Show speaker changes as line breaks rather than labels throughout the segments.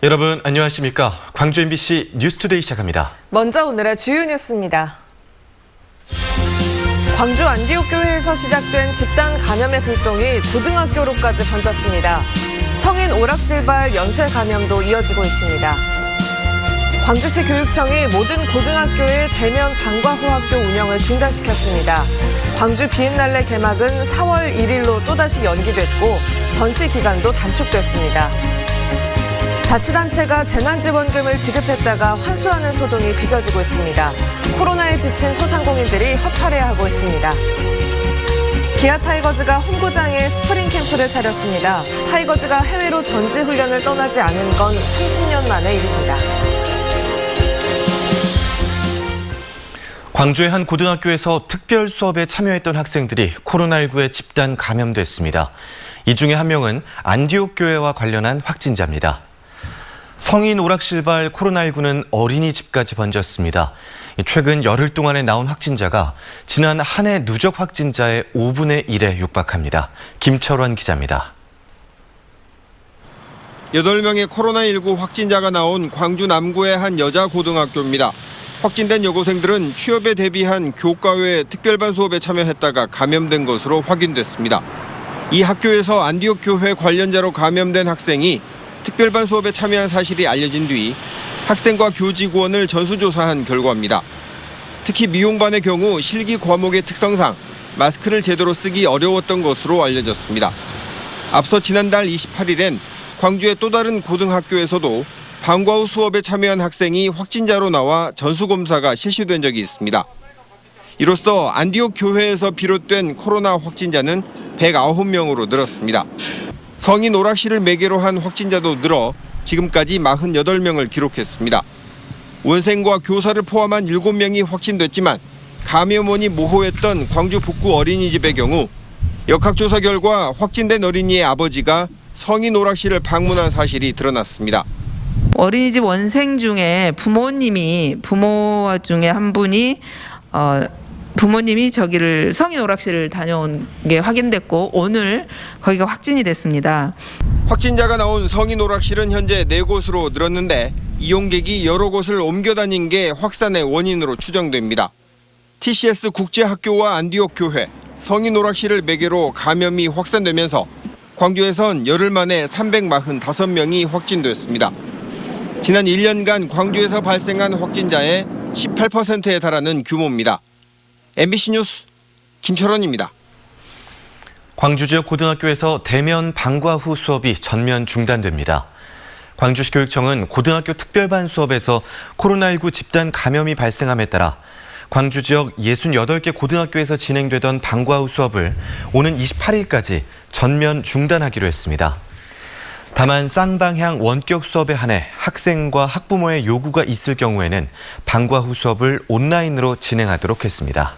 여러분 안녕하십니까? 광주 MBC 뉴스투데이 시작합니다.
먼저 오늘의 주요 뉴스입니다. 광주 안디옥교회에서 시작된 집단 감염의 불똥이 고등학교로까지 번졌습니다. 성인 오락실발 연쇄 감염도 이어지고 있습니다. 광주시 교육청이 모든 고등학교의 대면 방과 후 학교 운영을 중단시켰습니다. 광주 비엔날레 개막은 4월 1일로 또다시 연기됐고 전시 기간도 단축됐습니다. 자치단체가 재난지원금을 지급했다가 환수하는 소동이 빚어지고 있습니다. 코로나에 지친 소상공인들이 허탈해하고 있습니다. 기아 타이거즈가 홈구장에 스프링 캠프를 차렸습니다. 타이거즈가 해외로 전지훈련을 떠나지 않은 건 30년 만의 일입니다.
광주의 한 고등학교에서 특별 수업에 참여했던 학생들이 코로나19에 집단 감염됐습니다. 이 중에 한 명은 안디옥 교회와 관련한 확진자입니다. 성인 오락실발 코로나19는 어린이집까지 번졌습니다. 최근 열흘 동안에 나온 확진자가 지난 한 해 누적 확진자의 5분의 1에 육박합니다. 김철원 기자입니다.
8명의 코로나19 확진자가 나온 광주 남구의 한 여자 고등학교입니다. 확진된 여고생들은 취업에 대비한 교과외 특별반 수업에 참여했다가 감염된 것으로 확인됐습니다. 이 학교에서 안디옥 교회 관련자로 감염된 학생이 특별반 수업에 참여한 사실이 알려진 뒤 학생과 교직원을 전수조사한 결과입니다. 특히 미용반의 경우 실기 과목의 특성상 마스크를 제대로 쓰기 어려웠던 것으로 알려졌습니다. 앞서 지난달 28일엔 광주의 또 다른 고등학교에서도 방과 후 수업에 참여한 학생이 확진자로 나와 전수검사가 실시된 적이 있습니다. 이로써 안디옥 교회에서 비롯된 코로나 확진자는 109명으로 늘었습니다. 성인 오락실을 매개로 한 확진자도 늘어 지금까지 48명을 기록했습니다. 원생과 교사를 포함한 7명이 확진됐지만 감염원이 모호했던 광주 북구 어린이집의 경우 역학조사 결과 확진된 어린이의 아버지가 성인 오락실을 방문한 사실이 드러났습니다.
어린이집 원생 중에 부모 중에 한 분이 부모님이 저기를 성인 오락실을 다녀온 게 확인됐고 오늘 거기가 확진이 됐습니다.
확진자가 나온 성인 오락실은 현재 4곳으로 늘었는데 이용객이 여러 곳을 옮겨 다닌 게 확산의 원인으로 추정됩니다. TCS 국제학교와 안디옥 교회, 성인 오락실을 매개로 감염이 확산되면서 광주에선 열흘 만에 345명이 확진됐습니다. 지난 1년간 광주에서 발생한 확진자의 18%에 달하는 규모입니다. MBC 뉴스 김철원입니다.
광주 지역 고등학교에서 대면 방과 후 수업이 전면 중단됩니다. 광주시 교육청은 고등학교 특별반 수업에서 코로나19 집단 감염이 발생함에 따라 광주 지역 68개 고등학교에서 진행되던 방과 후 수업을 오는 28일까지 전면 중단하기로 했습니다. 다만 쌍방향 원격 수업에 한해 학생과 학부모의 요구가 있을 경우에는 방과 후 수업을 온라인으로 진행하도록 했습니다.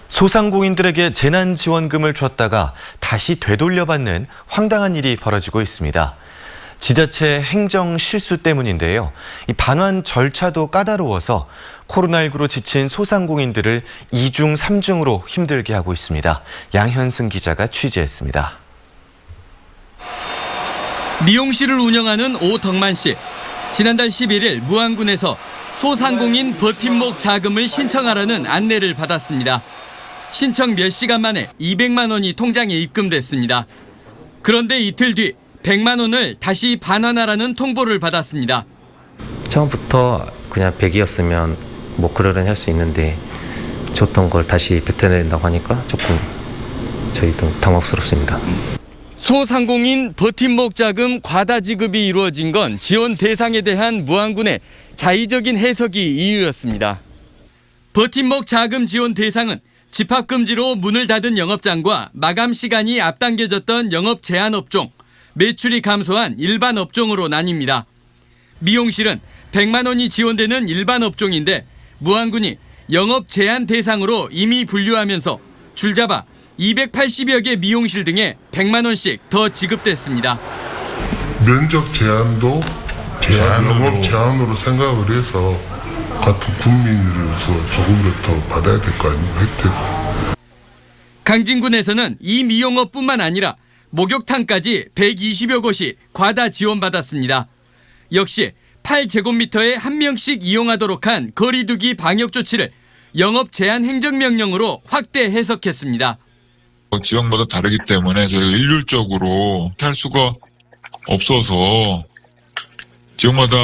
소상공인들에게 재난지원금을 줬다가 다시 되돌려받는 황당한 일이 벌어지고 있습니다. 지자체 행정 실수 때문인데요. 이 반환 절차도 까다로워서 코로나19로 지친 소상공인들을 2중, 3중으로 힘들게 하고 있습니다. 양현승 기자가 취재했습니다.
미용실을 운영하는 오덕만 씨. 지난달 11일 무안군에서 소상공인 버팀목 자금을 신청하라는 안내를 받았습니다. 신청 몇 시간 만에 200만 원이 통장에 입금됐습니다. 그런데 이틀 뒤 100만 원을 다시 반환하라는 통보를 받았습니다.
처음부터 그냥 100이었으면 뭐 그러려니 할 수 있는데 줬던 걸 다시 뱉어낸다고 하니까 조금 저희도 당황스럽습니다.
소상공인 버팀목 자금 과다 지급이 이루어진 건 지원 대상에 대한 무안군의 자의적인 해석이 이유였습니다. 버팀목 자금 지원 대상은 집합금지로 문을 닫은 영업장과 마감 시간이 앞당겨졌던 영업 제한 업종, 매출이 감소한 일반 업종으로 나뉩니다. 미용실은 100만 원이 지원되는 일반 업종인데 무안군이 영업 제한 대상으로 이미 분류하면서 줄잡아 280여 개 미용실 등에 100만 원씩 더 지급됐습니다.
면적 제한도 영업 제한으로 생각을 해서 같은 국민으로서 조금이라도 더 받아야 될 거 아닙니까? 혜택.
강진군에서는 이 미용업뿐만 아니라 목욕탕까지 120여 곳이 과다 지원받았습니다. 역시 8제곱미터에 한 명씩 이용하도록 한 거리두기 방역 조치를 영업 제한 행정명령으로 확대 해석했습니다.
지역마다 다르기 때문에 저희가 일률적으로 할 수가 없어서 지역마다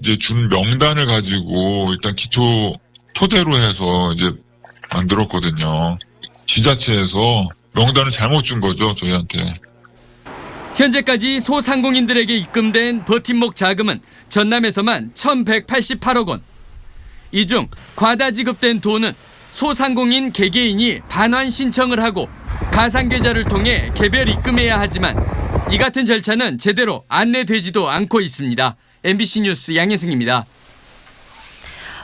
이제 준 명단을 가지고 일단 기초 토대로 해서 이제 만들었거든요. 지자체에서 명단을 잘못 준 거죠, 저희한테.
현재까지 소상공인들에게 입금된 버팀목 자금은 전남에서만 1,188억 원. 이 중 과다 지급된 돈은 소상공인 개개인이 반환 신청을 하고 가상계좌를 통해 개별 입금해야 하지만 이 같은 절차는 제대로 안내되지도 않고 있습니다. MBC 뉴스 양혜승입니다.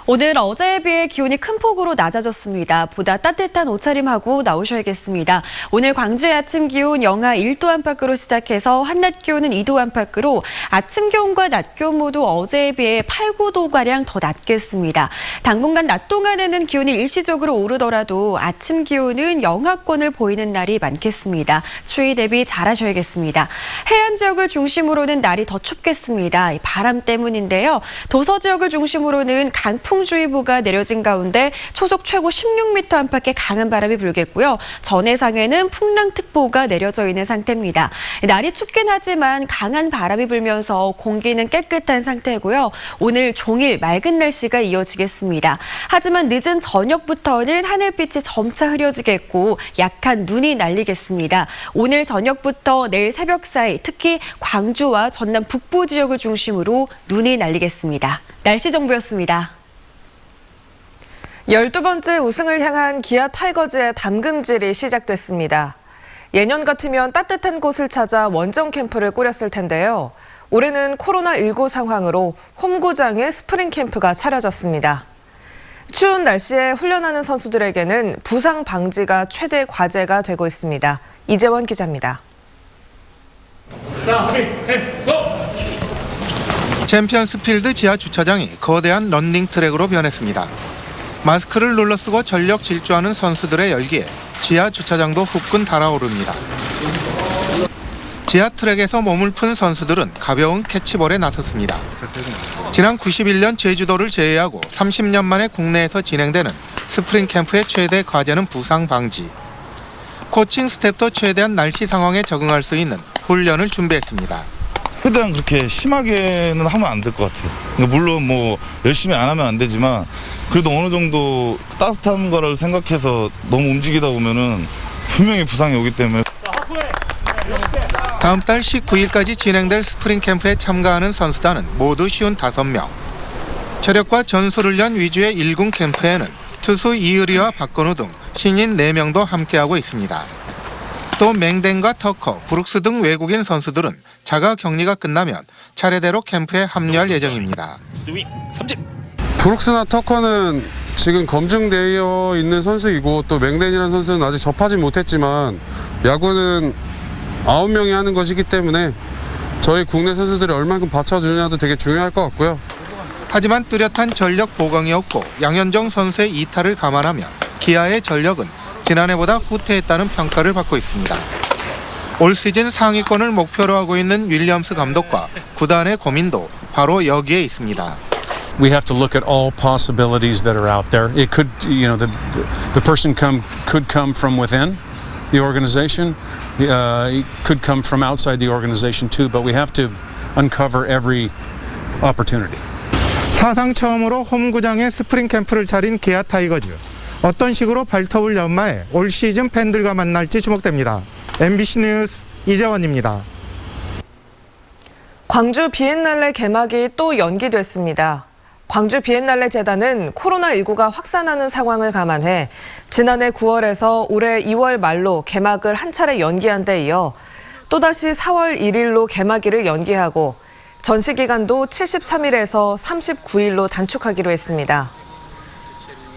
오늘 어제에 비해 기온이 큰 폭으로 낮아졌습니다. 보다 따뜻한 옷차림하고 나오셔야겠습니다. 오늘 광주의 아침 기온 영하 1도 안팎으로 시작해서 한낮 기온은 2도 안팎으로 아침 기온과 낮 기온 모두 어제에 비해 8, 9도가량 더 낮겠습니다. 당분간 낮 동안에는 기온이 일시적으로 오르더라도 아침 기온은 영하권을 보이는 날이 많겠습니다. 추위 대비 잘하셔야겠습니다. 해안 지역을 중심으로는 날이 더 춥겠습니다. 바람 때문인데요. 도서 지역을 중심으로는 강풍주의보가 내려진 가운데 초속 최고 16m 안팎의 강한 바람이 불겠고요. 전해상에는 풍랑특보가 내려져 있는 상태입니다. 날이 춥긴 하지만 강한 바람이 불면서 공기는 깨끗한 상태고요. 오늘 종일 맑은 날씨가 이어지겠습니다. 하지만 늦은 저녁부터는 하늘빛이 점차 흐려지겠고 약한 눈이 날리겠습니다. 오늘 저녁부터 내일 새벽 사이 특히 광주와 전남 북부 지역을 중심으로 눈이 날리겠습니다. 날씨 정보였습니다.
12번째 우승을 향한 기아 타이거즈의 담금질이 시작됐습니다. 예년 같으면 따뜻한 곳을 찾아 원정 캠프를 꾸렸을 텐데요. 올해는 코로나19 상황으로 홈구장에 스프링 캠프가 차려졌습니다. 추운 날씨에 훈련하는 선수들에게는 부상 방지가 최대 과제가 되고 있습니다. 이재원 기자입니다.
챔피언스필드 지하 주차장이 거대한 런닝 트랙으로 변했습니다. 마스크를 눌러쓰고 전력 질주하는 선수들의 열기에 지하 주차장도 후끈 달아오릅니다. 지하 트랙에서 몸을 푼 선수들은 가벼운 캐치볼에 나섰습니다. 지난 91년 제주도를 제외하고 30년 만에 국내에서 진행되는 스프링 캠프의 최대 과제는 부상 방지. 코칭 스태프도 최대한 날씨 상황에 적응할 수 있는 훈련을 준비했습니다.
최대한 그렇게 심하게는 하면 안 될 것 같아요. 물론 뭐 열심히 안 하면 안 되지만 그래도 어느 정도 따뜻한 거를 생각해서 너무 움직이다 보면은 분명히 부상이 오기 때문에.
다음 달 19일까지 진행될 스프링 캠프에 참가하는 선수단은 모두 55명. 체력과 전술훈련 위주의 1군 캠프에는 투수 이의리와 박건우 등 신인 4명도 함께하고 있습니다. 또 맹댕과 터커, 브룩스 등 외국인 선수들은 자가 격리가 끝나면 차례대로 캠프에 합류할 예정입니다.
브룩스나 터커는 지금 검증되어 있는 선수이고 또 맹댕이라는 선수는 아직 접하지 못했지만 야구는 9명이 하는 것이기 때문에 저희 국내 선수들이 얼만큼 받쳐주느냐도 되게 중요할 것 같고요.
하지만 뚜렷한 전력 보강이 없고 양현종 선수의 이탈을 감안하면 기아의 전력은 지난해보다 후퇴했다는 평가를 받고 있습니다. 올 시즌 상위권을 목표로 하고 있는 윌리엄스 감독과 구단의 고민도 바로 여기에 있습니다.
We have to look at all possibilities that are out there. It could, the person could come from within the organization. It could come from outside the organization too. But we have to uncover every opportunity.
사상 처음으로 홈구장에 스프링 캠프를 차린 기아 타이거즈. 어떤 식으로 발터울 연마에 올 시즌 팬들과 만날지 주목됩니다. MBC 뉴스 이재원입니다.
광주 비엔날레 개막이 또 연기됐습니다. 광주 비엔날레 재단은 코로나19가 확산하는 상황을 감안해 지난해 9월에서 올해 2월 말로 개막을 한 차례 연기한 데 이어 또다시 4월 1일로 개막일을 연기하고 전시 기간도 73일에서 39일로 단축하기로 했습니다.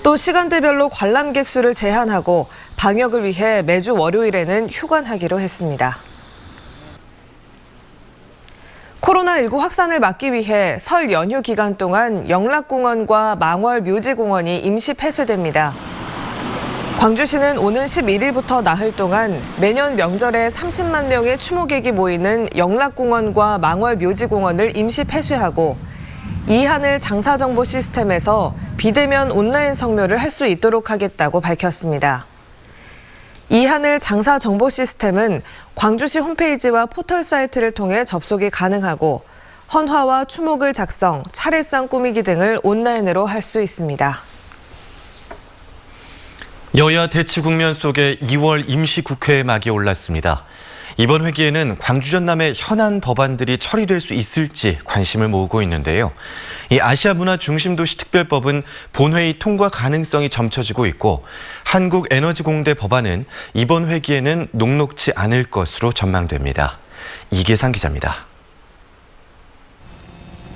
또 시간대별로 관람객 수를 제한하고 방역을 위해 매주 월요일에는 휴관하기로 했습니다. 코로나19 확산을 막기 위해 설 연휴 기간 동안 영락공원과 망월묘지공원이 임시 폐쇄됩니다. 광주시는 오는 11일부터 나흘 동안 매년 명절에 30만 명의 추모객이 모이는 영락공원과 망월묘지공원을 임시 폐쇄하고 이하늘 장사정보 시스템에서 비대면 온라인 성묘를 할 수 있도록 하겠다고 밝혔습니다. 이하늘 장사정보 시스템은 광주시 홈페이지와 포털 사이트를 통해 접속이 가능하고 헌화와 추목을 작성, 차례상 꾸미기 등을 온라인으로 할 수 있습니다.
여야 대치 국면 속에 2월 임시국회의 막이 올랐습니다. 이번 회기에는 광주 전남의 현안 법안들이 처리될 수 있을지 관심을 모으고 있는데요. 이 아시아문화중심도시특별법은 본회의 통과 가능성이 점쳐지고 있고 한국에너지공대 법안은 이번 회기에는 녹록지 않을 것으로 전망됩니다. 이계상 기자입니다.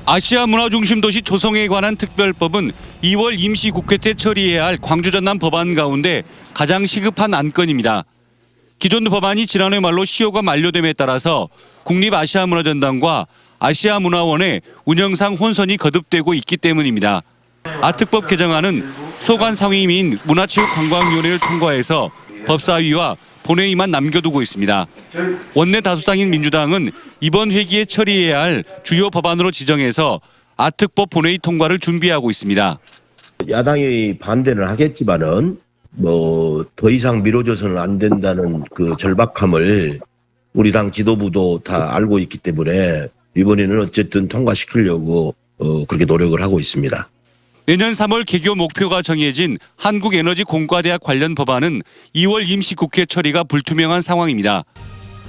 아시아 문화중심도시 조성에 관한 특별법은 2월 임시국회 때 처리해야 할 광주 전남 법안 가운데 가장 시급한 안건입니다. 기존 법안이 지난해 말로 시효가 만료됨에 따라서 국립아시아문화전당과 아시아문화원의 운영상 혼선이 거듭되고 있기 때문입니다. 아특법 개정안은 소관 상임위인 문화체육관광위원회를 통과해서 법사위와 본회의만 남겨두고 있습니다. 원내 다수당인 민주당은 이번 회기에 처리해야 할 주요 법안으로 지정해서 아특법 본회의 통과를 준비하고 있습니다.
야당이 반대는 하겠지만은 더 이상 미뤄져서는 안 된다는 그 절박함을 우리 당 지도부도 다 알고 있기 때문에 이번에는 어쨌든 통과시키려고 그렇게 노력을 하고 있습니다.
내년 3월 개교 목표가 정해진 한국에너지공과대학 관련 법안은 2월 임시국회 처리가 불투명한 상황입니다.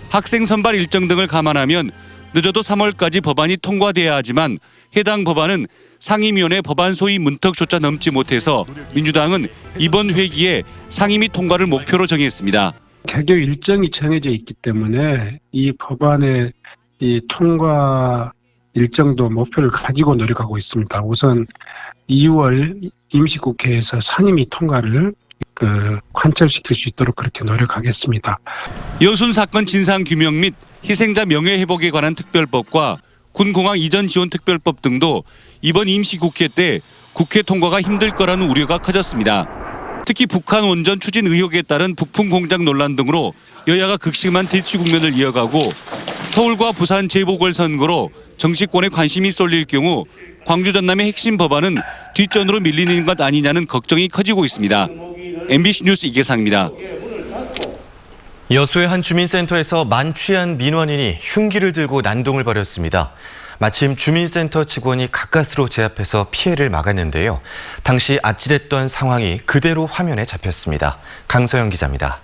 학생 선발 일정 등을 감안하면 늦어도 3월까지 법안이 통과돼야 하지만 해당 법안은 상임위원회 법안 소위 문턱조차 넘지 못해서 민주당은 이번 회기에 상임위 통과를 목표로 정했습니다.
개교 일정이 정해져 있기 때문에 이 법안의 이 통과 일정도 목표를 가지고 노력하고 있습니다. 우선 2월 임시국회에서 상임위 통과를 관철시킬 수 있도록 그렇게 노력하겠습니다.
여순 사건 진상규명 및 희생자 명예회복에 관한 특별법과 군공항 이전 지원 특별법 등도 이번 임시국회 때 국회 통과가 힘들 거라는 우려가 커졌습니다. 특히 북한 원전 추진 의혹에 따른 부품 공장 논란 등으로 여야가 극심한 대치 국면을 이어가고 서울과 부산 재보궐선거로 정치권에 관심이 쏠릴 경우 광주 전남의 핵심 법안은 뒷전으로 밀리는 것 아니냐는 걱정이 커지고 있습니다. MBC 뉴스 이계상입니다.
여수의 한 주민센터에서 만취한 민원인이 흉기를 들고 난동을 벌였습니다. 마침 주민센터 직원이 가까스로 제압해서 피해를 막았는데요. 당시 아찔했던 상황이 그대로 화면에 잡혔습니다. 강서영 기자입니다.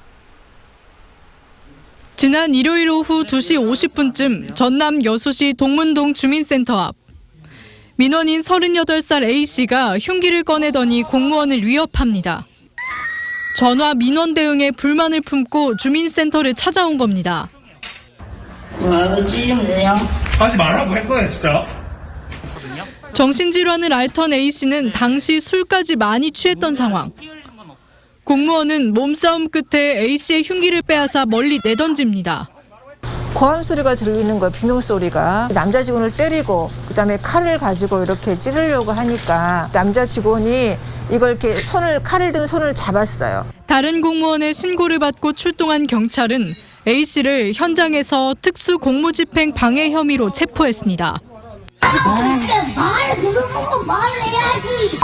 지난 일요일 오후 2시 50분쯤 전남 여수시 동문동 주민센터 앞. 민원인 38살 A씨가 흉기를 꺼내더니 공무원을 위협합니다. 전화 민원 대응에 불만을 품고 주민센터를 찾아온 겁니다.
하지 말라고 했어요, 진짜.
정신질환을 앓던 A씨는 당시 술까지 많이 취했던 상황. 공무원은 몸싸움 끝에 A씨의 흉기를 빼앗아 멀리 내던집니다.
고함 소리가 들리는 거예요. 비명 소리가. 남자 직원을 때리고 그다음에 칼을 가지고 이렇게 찌르려고 하니까 남자 직원이 이걸 이렇게 칼을 든 손을 잡았어요.
다른 공무원의 신고를 받고 출동한 경찰은 A씨를 현장에서 특수 공무집행 방해 혐의로 체포했습니다.
말을 들어보고 말을 해야지.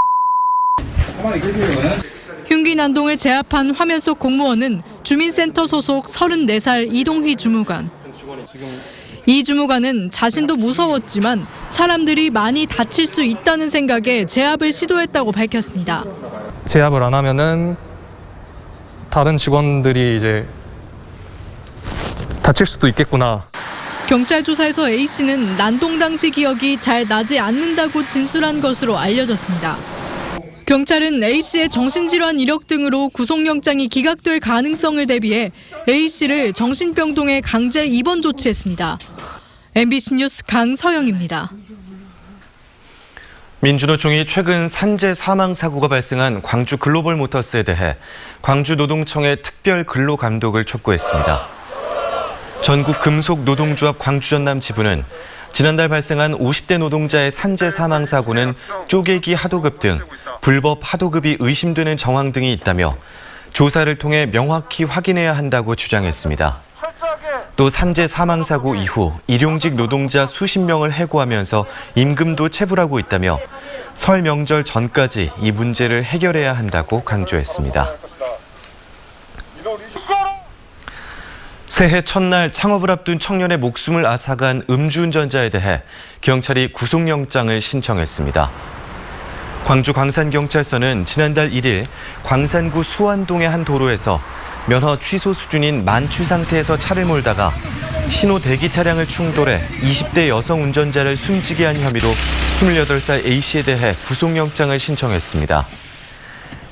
흉기 난동을 제압한 화면 속 공무원은 주민센터 소속 34살 이동휘 주무관. 이 주무관은 자신도 무서웠지만 사람들이 많이 다칠 수 있다는 생각에 제압을 시도했다고 밝혔습니다.
제압을 안 하면은 다른 직원들이 이제 다칠 수도 있겠구나.
경찰 조사에서 A씨는 난동 당시 기억이 잘 나지 않는다고 진술한 것으로 알려졌습니다. 경찰은 A씨의 정신질환 이력 등으로 구속영장이 기각될 가능성을 대비해 A씨를 정신병동에 강제 입원 조치했습니다. MBC 뉴스 강서영입니다.
민주노총이 최근 산재 사망 사고가 발생한 광주 글로벌모터스에 대해 광주노동청에 특별 근로감독을 촉구했습니다. 전국금속노동조합 광주전남 지부는 지난달 발생한 50대 노동자의 산재 사망 사고는 쪼개기 하도급 등 불법 하도급이 의심되는 정황 등이 있다며 조사를 통해 명확히 확인해야 한다고 주장했습니다. 또 산재 사망사고 이후 일용직 노동자 수십 명을 해고하면서 임금도 체불하고 있다며 설 명절 전까지 이 문제를 해결해야 한다고 강조했습니다. 새해 첫날 창업을 앞둔 청년의 목숨을 앗아간 음주운전자에 대해 경찰이 구속영장을 신청했습니다. 광주 광산경찰서는 지난달 1일 광산구 수완동의 한 도로에서 면허 취소 수준인 만취 상태에서 차를 몰다가 신호 대기 차량을 충돌해 20대 여성 운전자를 숨지게 한 혐의로 28살 A씨에 대해 구속영장을 신청했습니다.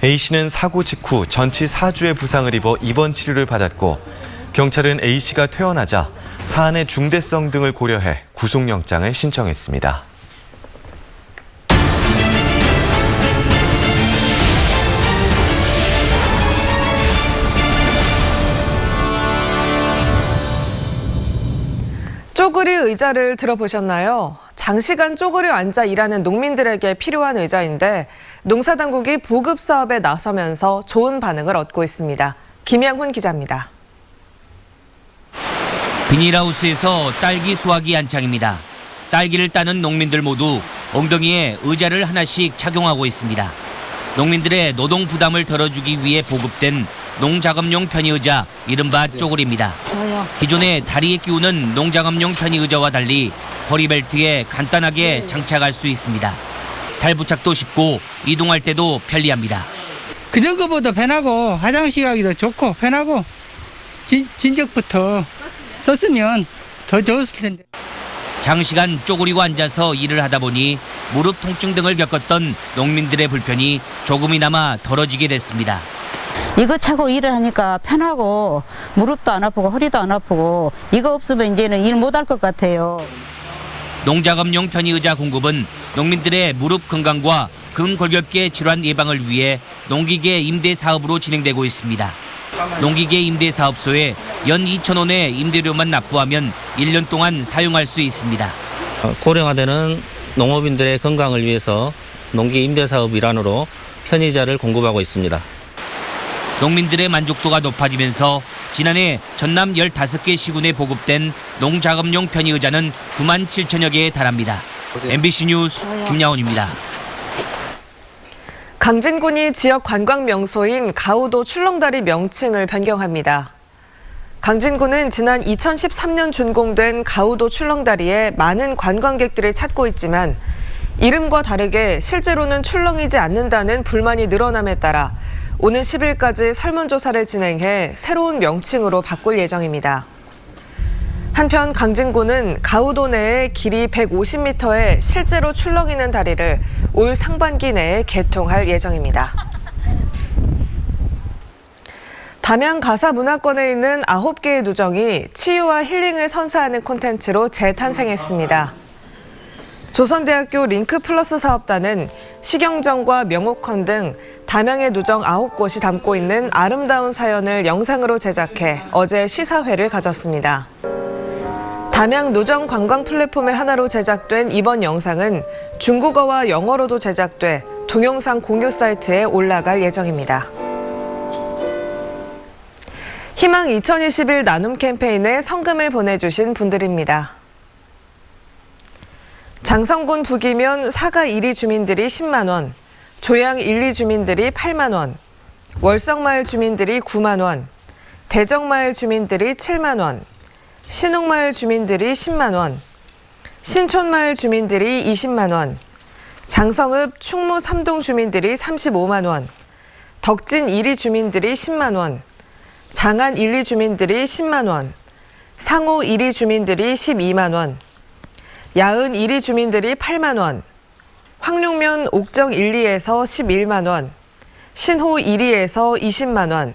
A씨는 사고 직후 전치 4주의 부상을 입어 입원 치료를 받았고 경찰은 A씨가 퇴원하자 사안의 중대성 등을 고려해 구속영장을 신청했습니다.
쪼그리 의자를 들어보셨나요? 장시간 쪼그려 앉아 일하는 농민들에게 필요한 의자인데 농사당국이 보급 사업에 나서면서 좋은 반응을 얻고 있습니다. 김양훈 기자입니다.
비닐하우스에서 딸기 수확이 한창입니다. 딸기를 따는 농민들 모두 엉덩이에 의자를 하나씩 착용하고 있습니다. 농민들의 노동 부담을 덜어주기 위해 보급된 농작업용 편의의자, 이른바 쪼그리입니다. 기존의 다리에 끼우는 농작업용 편의의자와 달리 허리벨트에 간단하게 장착할 수 있습니다. 탈부착도 쉽고 이동할 때도 편리합니다.
그전 것보다 편하고 화장실 가기도 좋고 편하고 진작부터 썼으면 더 좋았을 텐데.
장시간 쪼그리고 앉아서 일을 하다 보니 무릎 통증 등을 겪었던 농민들의 불편이 조금이나마 덜어지게 됐습니다.
이거 차고 일을 하니까 편하고 무릎도 안 아프고 허리도 안 아프고 이거 없으면 이제는 일 못할 것 같아요.
농작업용 편의의자 공급은 농민들의 무릎 건강과 근골격계 질환 예방을 위해 농기계 임대 사업으로 진행되고 있습니다. 농기계 임대 사업소에 연 2,000원의 임대료만 납부하면 1년 동안 사용할 수 있습니다.
고령화되는 농업인들의 건강을 위해서 농기 임대 사업 일환으로 편의자를 공급하고 있습니다.
농민들의 만족도가 높아지면서 지난해 전남 15개 시군에 보급된 농작업용 편의의자는 9만 7천여 개에 달합니다. MBC 뉴스 김양훈입니다.
강진군이 지역 관광 명소인 가우도 출렁다리 명칭을 변경합니다. 강진군은 지난 2013년 준공된 가우도 출렁다리에 많은 관광객들이 찾고 있지만 이름과 다르게 실제로는 출렁이지 않는다는 불만이 늘어남에 따라 오는 10일까지 설문조사를 진행해 새로운 명칭으로 바꿀 예정입니다. 한편 강진군은 가우도 내에 길이 150m의 실제로 출렁이는 다리를 올 상반기 내에 개통할 예정입니다. 담양 가사문화권에 있는 9개의 누정이 치유와 힐링을 선사하는 콘텐츠로 재탄생했습니다. 조선대학교 링크플러스 사업단은 식영정과 명옥헌 등 담양의 누정 9곳이 담고 있는 아름다운 사연을 영상으로 제작해 어제 시사회를 가졌습니다. 담양 누정 관광 플랫폼의 하나로 제작된 이번 영상은 중국어와 영어로도 제작돼 동영상 공유 사이트에 올라갈 예정입니다. 희망 2021 나눔 캠페인에 성금을 보내주신 분들입니다. 장성군 북이면 사가 1위 주민들이 10만 원, 조양 1, 2 주민들이 8만 원, 월성마을 주민들이 9만 원, 대정마을 주민들이 7만 원, 신옥마을 주민들이 10만 원, 신촌마을 주민들이 20만 원, 장성읍 충무 3동 주민들이 35만 원, 덕진 1위 주민들이 10만 원, 장안 1, 2 주민들이 10만 원, 상호 1위 주민들이 12만 원, 야은 1위 주민들이 8만 원, 황룡면 옥정 1, 2에서 11만 원, 신호 1위에서 20만 원,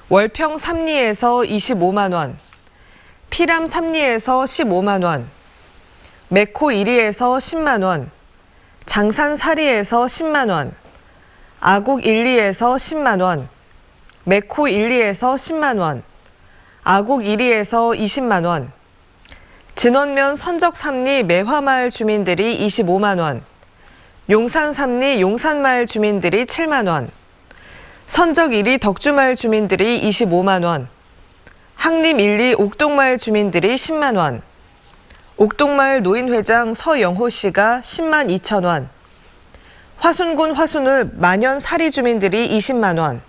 월평 3리에서 25만 원, 피람 3리에서 15만 원, 매코 1위에서 10만 원, 장산 4리에서 10만 원, 아곡 1, 2에서 10만 원, 매코 1, 2에서 10만 원, 아곡 1위에서 20만 원, 진원면 선적 3리 매화마을 주민들이 25만 원, 용산 3리 용산마을 주민들이 7만 원, 선적 1위 덕주마을 주민들이 25만 원, 항림 1리 옥동마을 주민들이 10만 원, 옥동마을 노인회장 서영호 씨가 10만 2천 원, 화순군 화순읍 만연사리 주민들이 20만 원,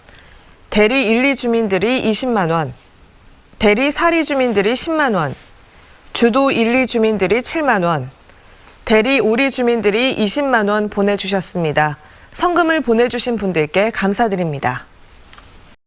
대리 1, 2 주민들이 20만 원, 대리 4리 주민들이 10만 원, 주도 1, 2 주민들이 7만 원, 대리 5리 주민들이 20만 원 보내주셨습니다. 성금을 보내주신 분들께 감사드립니다.